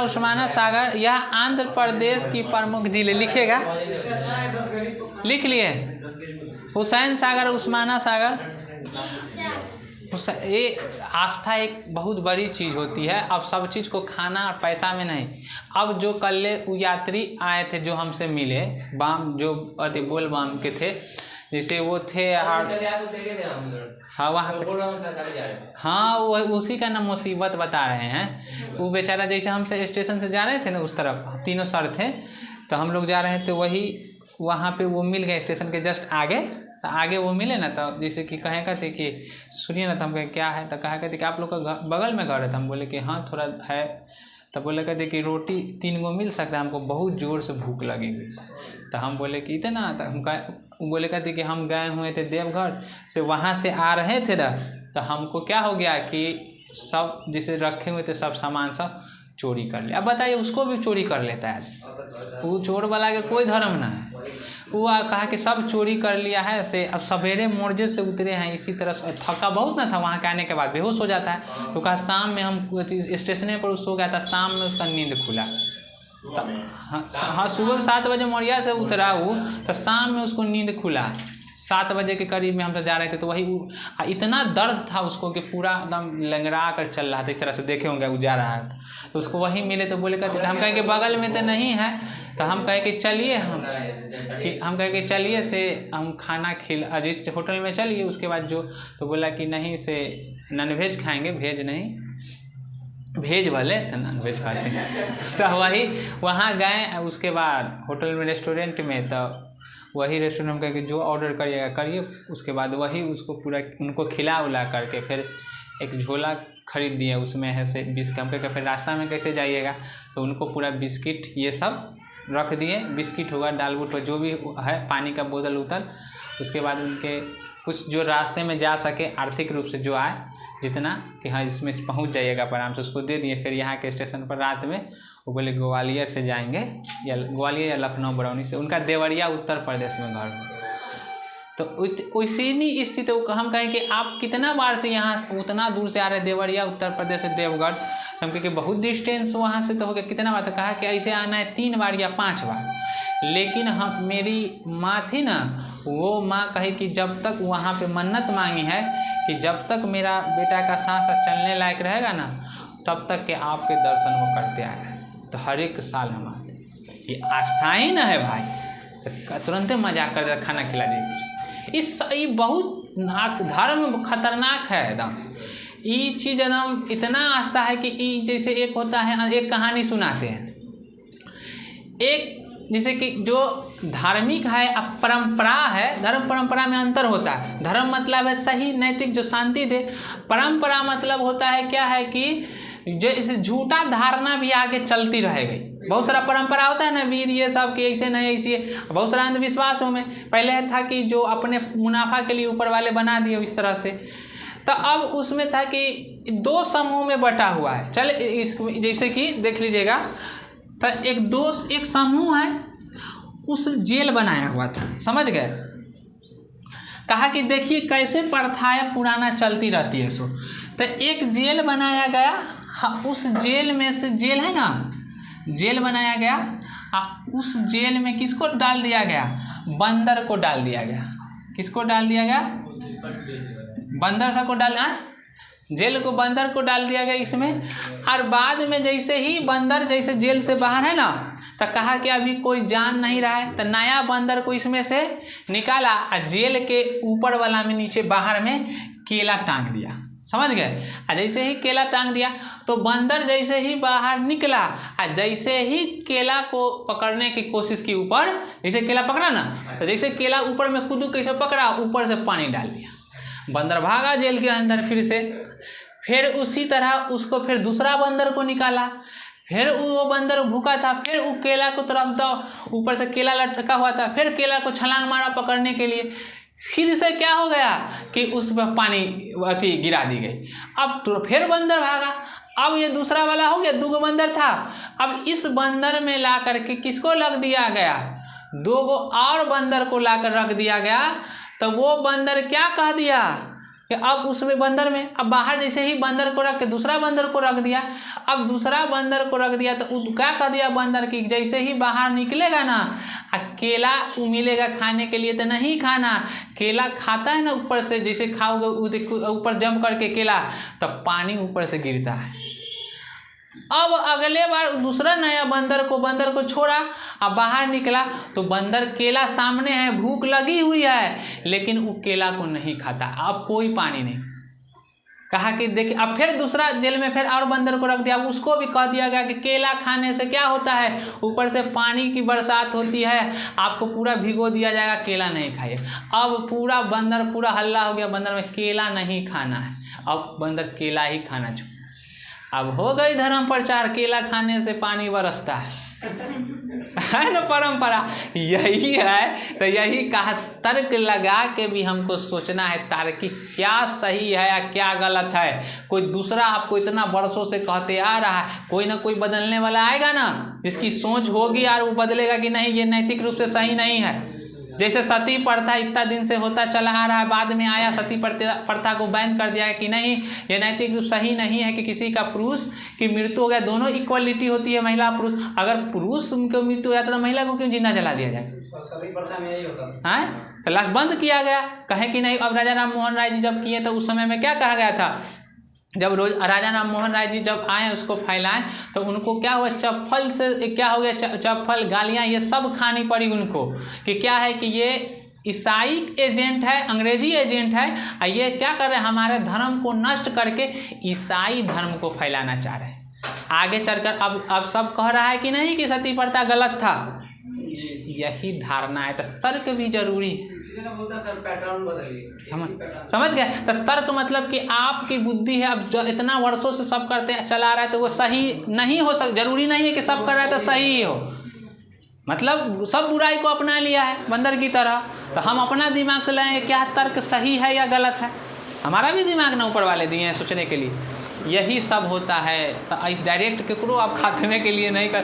उस्माना सागर यह आंध्र प्रदेश की प्रमुख जिले, लिखेगा, लिख लिए, हुसैन सागर, उस्माना सागर। ये आस्था एक बहुत बड़ी चीज़ होती है। अब सब चीज़ को खाना और पैसा में नहीं। अब जो कल यात्री आए थे जो हमसे मिले, बाम जो बोल बाम के थे, जैसे वो थे हाँ वहाँ हाँ वो उसी का ना मुसीबत बता रहे हैं। वो बेचारा जैसे हमसे स्टेशन से जा रहे थे ना उस तरफ, तीनों सर थे, तो हम लोग जा रहे थे, वही वहाँ पे वो मिल गए स्टेशन के जस्ट आगे। तो आगे वो मिले ना, तो जैसे कि कहे कहते कि सुनिए ना, तो हम कहे क्या है, तो कहा कहते कि आप लोग का बगल में घर है। तो हम बोले कि हाँ थोड़ा है। तो बोले कहते कि रोटी 3 गो मिल सकता है, हमको बहुत ज़ोर से भूख लगेगी। तो हम बोले कि इतना, तो हम बोले कहते कि हम गए हुए थे देवघर से, वहाँ से आ रहे थे ना, तो हमको क्या हो गया कि सब जैसे रखे हुए थे सब सामान सब चोरी कर लिया। अब बताइए उसको भी चोरी कर लेता है, वो चोर वाला के कोई धर्म ना है। वो कहा कि सब चोरी कर लिया है से। अब सवेरे मोर्जे से उतरे हैं, इसी तरह थका बहुत ना था, वहाँ के आने के बाद बेहोश हो जाता है। तो कहा शाम में हम स्टेशन पर सो गया था, शाम में उसका नींद खुला। हाँ सुबह 7 बजे मोरिया से उतरा वो, तो शाम में उसको नींद खुला। 7 बजे के करीब में हम तो जा रहे थे, तो वही इतना दर्द था उसको कि पूरा एकदम लंगड़ा कर चल रहा था, इस तरह से देखे होंगे वो जा रहा था। तो उसको वही मिले तो बोले कहते हम कहे कि बगल में तो नहीं है। तो हम कहे कि चलिए हम कहे कि चलिए से हम खाना जिस होटल में चलिए, उसके बाद जो तो बोला कि नहीं से नॉनवेज खाएंगे, वेज नहीं, भेज वाले तो नॉन वेज खाते हैं। तो वही वहाँ गए, उसके बाद होटल में रेस्टोरेंट में, तो वही रेस्टोरेंट में कि जो ऑर्डर करिएगा करिए। उसके बाद वही उसको पूरा उनको खिला उला करके फिर एक झोला खरीद दिए, उसमें है से बिस्किट। हम कहे फिर रास्ता में कैसे जाइएगा, तो उनको पूरा बिस्किट ये सब रख दिए, बिस्किट होगा, दाल बूट जो भी है, पानी का बोतल उतल। उसके बाद उनके कुछ जो रास्ते में जा सके आर्थिक रूप से जो आए जितना कि हाँ इसमें पहुंच जाइएगा आराम से, उसको दे दिए। फिर यहाँ के स्टेशन पर रात में वो बोले ग्वालियर से जाएंगे, या ग्वालियर या लखनऊ बरौनी से, उनका देवरिया उत्तर प्रदेश में घर। तो उसी स्थिति हम कहें कि आप कितना बार से यहाँ उतना दूर से आ रहे, देवरिया उत्तर प्रदेश से देवगढ़। हम कहें कि बहुत डिस्टेंस वहाँ से तो हो गया, कितना बार। तो कहा कि ऐसे आना है 3 बार या 5 बार। लेकिन हम मेरी माँ थी ना, वो माँ कहे कि जब तक वहाँ पे मन्नत मांगी है कि जब तक मेरा बेटा का सांस चलने लायक रहेगा ना, तब तक के आपके दर्शन वो करते आएगा। तो हर एक साल हम आते, ये आस्था ही ना है भाई, तो तुरंत मजाक कर दे, खाना खिला दे। ये बहुत धर्म खतरनाक है एकदम। ये चीज़ एकदम इतना आस्था है कि जैसे एक होता है, एक कहानी सुनाते हैं। एक जैसे कि जो धार्मिक है अब परंपरा है, धर्म परंपरा में अंतर होता है। धर्म मतलब है सही नैतिक जो शांति दे, परंपरा मतलब होता है क्या है कि जो इसे झूठा धारणा भी आगे चलती रहेगी। बहुत सारा परंपरा होता है ना वीर ये सब कि ऐसे नहीं ऐसे, बहुत सारा अंधविश्वासों में पहले था कि जो अपने मुनाफा के लिए ऊपर वाले बना दिए इस तरह से। तो अब उसमें था कि 2 समूह में बटा हुआ है। चल इस जैसे कि देख लीजिएगा, तो एक समूह है, उस जेल बनाया हुआ था, समझ गए। कहा कि देखिए कैसे प्रथाएं पुराना चलती रहती है सो। तो एक जेल बनाया गया, हाँ, उस जेल में से जेल है ना, जेल बनाया गया। उस जेल में किसको डाल दिया गया, बंदर को डाल दिया गया। किसको डाल दिया गया, बंदर सा को डालना, जेल को बंदर को डाल दिया गया इसमें। और बाद में जैसे ही बंदर जैसे जेल से बाहर है ना, तो कहा कि अभी कोई जान नहीं रहा है, तो नया बंदर को इसमें से निकाला और जेल के ऊपर वाला में नीचे बाहर में केला टांग दिया, समझ गए। और जैसे ही केला टांग दिया तो बंदर जैसे ही बाहर निकला और जैसे ही केला को पकड़ने की कोशिश की ऊपर, जैसे केला पकड़ा ना, तो जैसे केला ऊपर में कूदू कैसे पकड़ा, ऊपर से पानी डाल दिया। बंदर भागा जेल के अंदर फिर से। फिर उसी तरह उसको फिर दूसरा बंदर को निकाला, फिर वो बंदर भूखा था, फिर वो केला को तरफ दो, ऊपर से केला लटका हुआ था, फिर केला को छलांग मारा पकड़ने के लिए। फिर से क्या हो गया कि उस पर पानी गिरा दी गई। अब तो फिर बंदर भागा। अब ये दूसरा वाला हो गया, 2 बंदर था। अब इस बंदर में ला करके किसको लग दिया गया, 2 और बंदर को लाकर रख दिया गया। तो वो बंदर क्या कह दिया कि कि अब उसमें बंदर में, अब बाहर जैसे ही बंदर को रख के दूसरा बंदर को रख दिया, अब दूसरा बंदर को रख दिया तो क्या कर दिया बंदर की, जैसे ही बाहर निकलेगा ना केला मिलेगा खाने के लिए तो नहीं खाना, केला खाता है ना ऊपर से, जैसे खाओगे ऊपर जंप करके केला तब पानी ऊपर से गिरता है। अब अगले बार दूसरा नया बंदर को छोड़ा, अब बाहर निकला तो बंदर केला सामने है, भूख लगी हुई है, लेकिन वो केला को नहीं खाता, अब कोई पानी नहीं। कहा कि देखिए, अब फिर दूसरा जेल में फिर और बंदर को रख दिया, उसको भी कह दिया गया कि केला खाने से क्या होता है, ऊपर से पानी की बरसात होती है, आपको पूरा भिगो दिया जाएगा, केला नहीं खाइए। अब पूरा बंदर पूरा हल्ला हो गया बंदर में, केला नहीं खाना है, अब बंदर केला ही खाना छोड़। अब हो गई धर्म प्रचार, केला खाने से पानी बरसता है ना परंपरा, यही है। तो यही कहा तर्क लगा के भी हमको सोचना है तार्किक क्या सही है या क्या गलत है। कोई दूसरा आपको इतना वर्षों से कहते आ रहा है, कोई ना कोई बदलने वाला आएगा ना, जिसकी सोच होगी और वो बदलेगा कि नहीं ये नैतिक रूप से सही नहीं है। जैसे सती प्रथा इतना दिन से होता चला आ रहा है, बाद में आया सती प्रथा को बैन कर दिया है कि नहीं ये नैतिक रूप सही नहीं है कि किसी का पुरुष की मृत्यु हो गया, दोनों इक्वलिटी होती है महिला पुरुष, अगर पुरुष को मृत्यु हो जाता तो महिला को क्यों जिंदा जला दिया जाए, सती प्रथा में यही होता है तो लास्ट बंद किया गया। कहे कि नहीं, अब राजा राम मोहन राय जी जब किए तो उस समय में क्या कहा गया था, जब राजा राम मोहन राय जी जब आए उसको फैलाएं तो उनको क्या हुआ, चप्पल से क्या हो गया, चप्पल गालियाँ ये सब खानी पड़ी उनको, कि क्या है कि ये ईसाई एजेंट है, अंग्रेजी एजेंट है, और ये क्या कर रहे हैं हमारे धर्म को नष्ट करके ईसाई धर्म को फैलाना चाह रहे हैं। आगे चलकर अब सब कह रहा है कि नहीं कि सती प्रथा गलत था, यही धारणा है। तो तर्क भी जरूरी है, सर पैटर्न बदलिए, समझ गए। तो तर्क मतलब कि आपकी बुद्धि है, अब इतना वर्षों से सब करते चला रहा है तो वो सही नहीं हो सकता, जरूरी नहीं है कि सब कर रहा है तो सही ही हो, मतलब सब बुराई को अपना लिया है बंदर की तरह। तो हम अपना दिमाग से लाएंगे क्या तर्क सही है या गलत है, हमारा भी दिमाग ना ऊपर वाले दिए हैं सोचने के लिए, यही सब होता है। तो इस डायरेक्ट केकरो आप खातमे के लिए नहीं कर